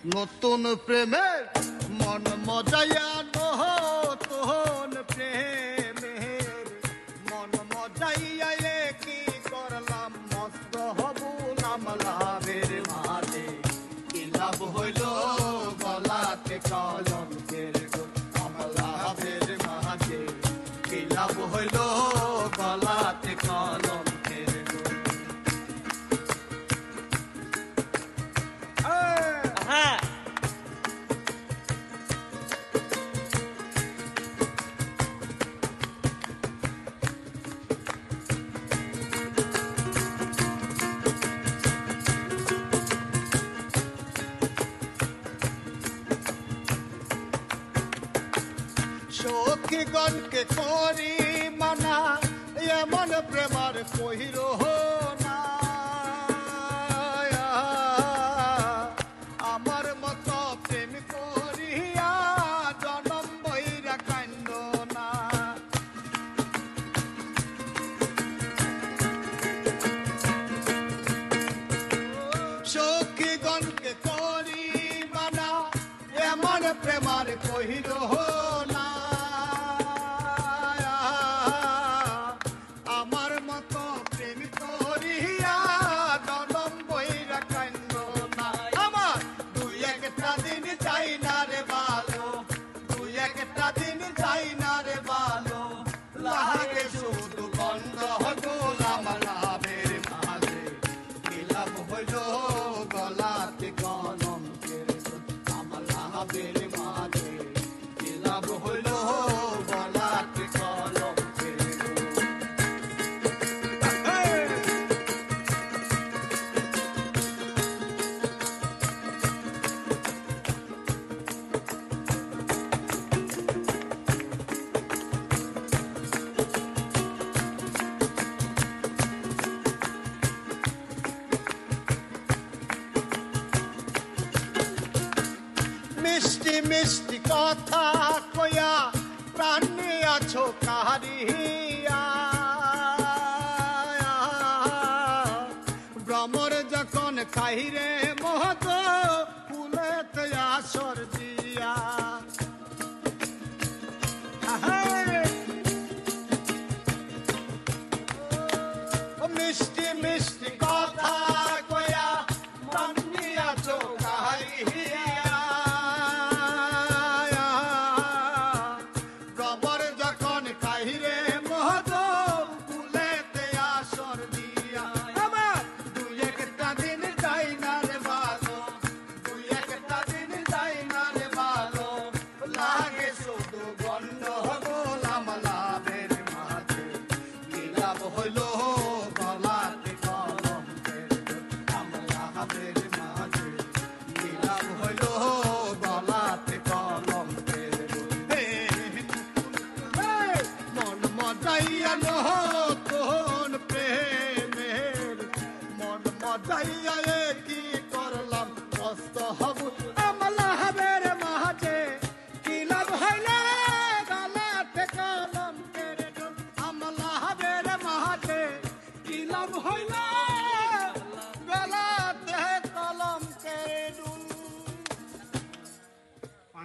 নতুন প্রেমের মন মজাইয়া নতুন প্রেমের মন মজাইয়া কি করলাম মস্ত হবুলাম লাভের মাঝে কি লাভ হইল গলাতে কলঙ্কের লাভের মাঝে কি লাভ হইল গলাতে কলঙ্কের সখীগণকে করি মানা এমন প্রেমার কহির না আমার মত প্রেম করিয়া জনম বৈরা কান্দ না সখীগণকে করি মানা এমন প্রেমার কহির না মিষ্টি মিষ্টি কথা কয়া প্রাণ নিয়াছো কাহারিয়া ভ্রমর যখন কাহিরে মহত ফুলেতে আসর দিয়া মিষ্টি মিষ্টি কথা কয়া প্রাণ নিয়াছো কাহারিয়া নতুন প্রেমের মন মজাইয়া কি করলাম মস্ত হবু আমলা হাবের মাঝে কি লাভ হইল গলাতে কলঙ্কের